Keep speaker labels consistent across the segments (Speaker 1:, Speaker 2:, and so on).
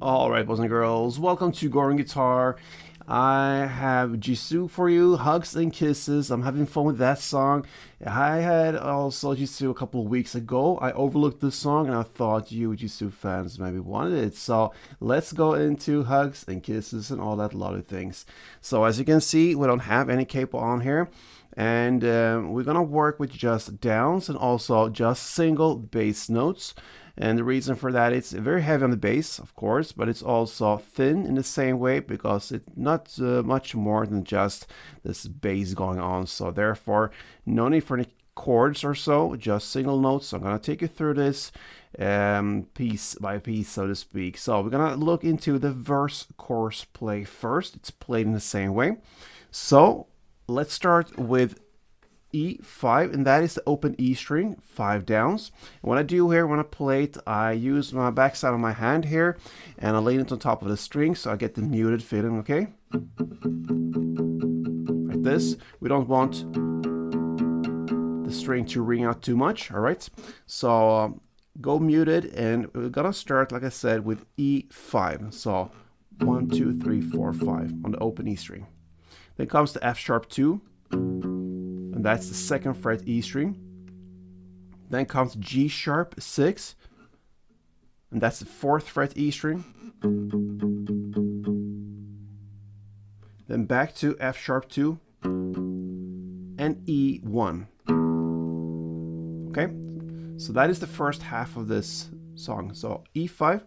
Speaker 1: All right, boys and girls, welcome to Goring Guitar. I have JISOO for you, Hugs and Kisses. I'm having fun with that song. I had also JISOO a couple of weeks ago. I overlooked this song and I thought you JISOO fans maybe wanted it. So let's go into Hugs and Kisses and all that lovely things. So as you can see, we don't have any capo on here. And we're gonna work with just downs and also just single bass notes. And the reason for that, it's very heavy on the bass, of course, but it's also thin in the same way because it's not much more than just this bass going on. So therefore, no need for any chords or so, just single notes. So I'm gonna take you through this piece by piece, so to speak. So we're gonna look into the verse chorus play first. It's played in the same way. So let's start with E5, and that is the open E string, 5 downs. And what I do here when I play it, I use my backside of my hand here and I lay it on top of the string so I get the muted feeling, okay? Like this. We don't want the string to ring out too much, all right? So go muted, and we're gonna start, like I said, with E5. So 1, 2, 3, 4, 5 on the open E string. Then comes the F sharp 2. And that's the 2nd fret E string. Then comes G sharp 6, and that's the 4th fret E string. Then back to F sharp 2 and E1. Okay, so that is the first half of this song. So E5.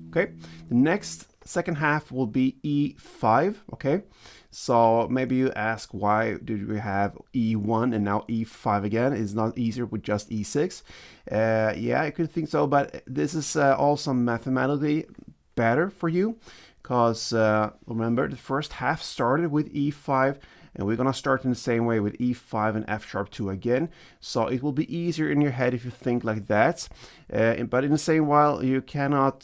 Speaker 1: Okay, the next second half will be E5, okay? So maybe you ask, why did we have E1 and now E5 again? It's not easier with just E6. Yeah, I could think so, but this is also mathematically better for you because remember, the first half started with E5, and we're gonna start in the same way with E5 and F sharp 2 again. So it will be easier in your head if you think like that. But in the same while, you cannot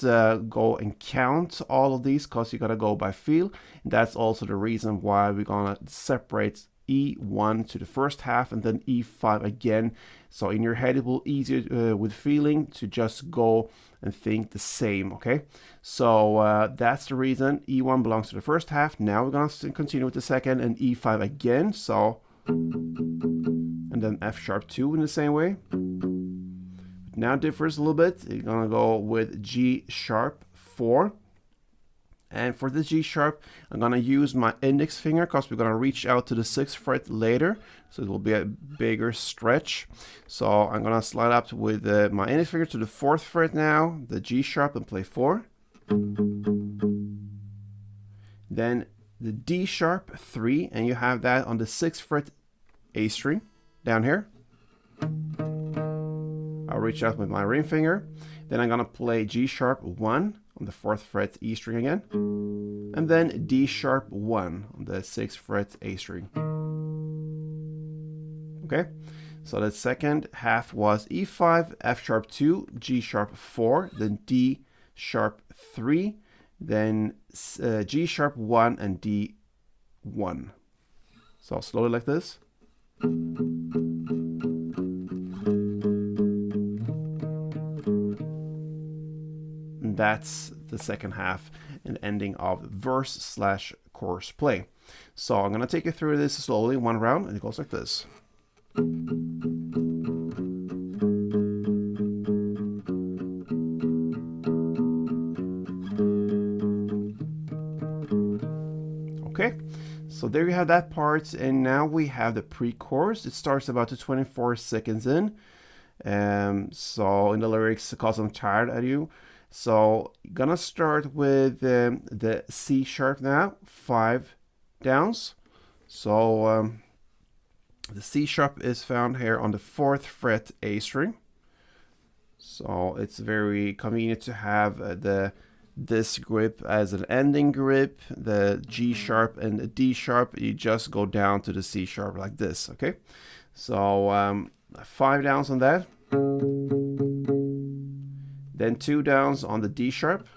Speaker 1: go and count all of these because you gotta go by feel. And that's also the reason why we're gonna separate E1 to the first half and then E5 again. So in your head, it will be easier with feeling to just go and think the same, okay? So that's the reason E1 belongs to the first half. Now we're gonna continue with the second and E5 again. So, and then F sharp 2 in the same way. But now it differs a little bit. You're gonna go with G sharp 4. And for the G sharp, I'm gonna use my index finger because we're gonna reach out to the 6th fret later. So it will be a bigger stretch. So I'm gonna slide up with my index finger to the 4th fret now, the G sharp, and play 4. Then the D sharp 3, and you have that on the 6th fret A string down here. I'll reach out with my ring finger. Then I'm gonna play G sharp 1 on the 4th fret E string again, and then D sharp 1 on the 6th fret A string. Okay, so the second half was E5, F sharp 2, G sharp 4, then D sharp 3, then G sharp 1 and D1. So slowly like this. That's the second half and ending of verse/chorus play. So I'm gonna take you through this slowly, one round, and it goes like this. Okay, so there you have that part, and now we have the pre-chorus. It starts about 24 seconds in. So in the lyrics, because I'm tired of you. So gonna start with the C sharp now, 5 downs. So the C sharp is found here on the 4th fret A string. So it's very convenient to have this grip as an ending grip. The G sharp and the D sharp, you just go down to the C sharp like this, okay? So 5 downs on that. Then 2 downs on the D sharp,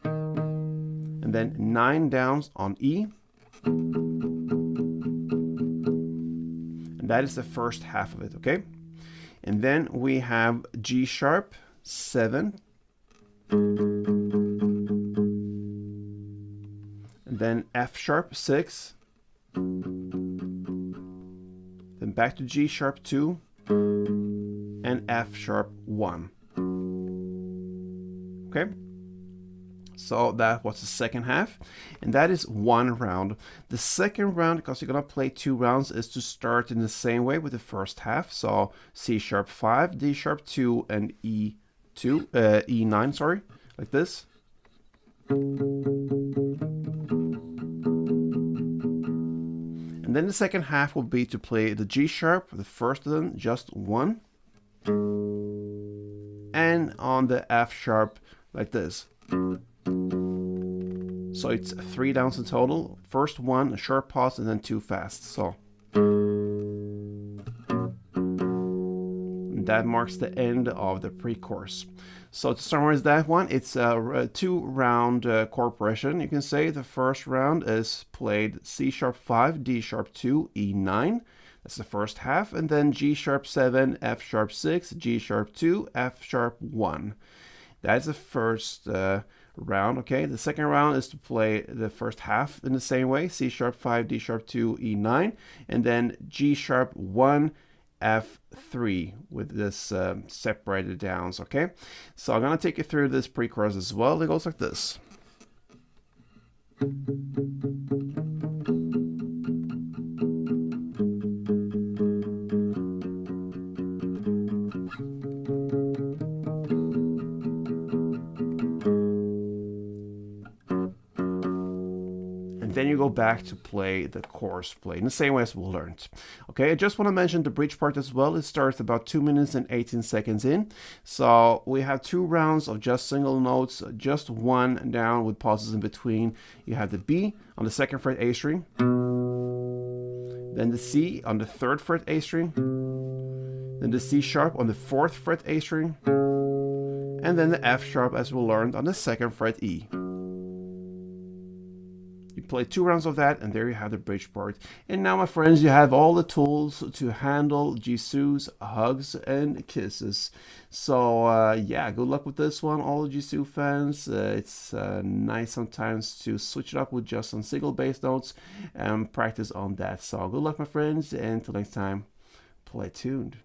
Speaker 1: and then 9 downs on E. And that is the first half of it, okay? And then we have G sharp 7. And then F sharp 6. Then back to G sharp 2. And F sharp 1. Okay. So that was the second half, and that is one round. The second round, because you're gonna play 2 rounds, is to start in the same way with the first half. So C sharp 5, D sharp 2, and E9, sorry, like this. And then the second half will be to play the G sharp, the first of them, just 1, and on the F sharp, like this. So it's 3 downs in total. First 1, a short pause, and then 2 fast. So and that marks the end of the pre-chorus. So to summarize that one, it's a 2-round chord progression. You can say the first round is played C sharp 5, D sharp 2, E9. That's the first half, and then G sharp 7, F sharp 6, G sharp 2, F sharp 1. That's the first round. Okay, the second round is to play the first half in the same way: C sharp 5, D sharp 2, E9, and then G sharp 1, F3 with this separated downs. Okay, so I'm gonna take you through this pre-chorus as well. It goes like this. Then you go back to play the chorus play in the same way as we learned. Okay, I just want to mention the bridge part as well. It starts about 2 minutes and 18 seconds in. So we have 2 rounds of just single notes, just 1 down with pauses in between. You have the B on the 2nd fret A string, then the C on the 3rd fret A string, then the C sharp on the 4th fret A string, and then the F sharp as we learned on the 2nd fret E. You play 2 rounds of that, and there you have the bridge part. And now, my friends, you have all the tools to handle JISOO's hugs and kisses. So yeah, good luck with this one, all the JISOO fans. It's nice sometimes to switch it up with just some single bass notes and practice on that. So good luck, my friends, and until next time, play tuned.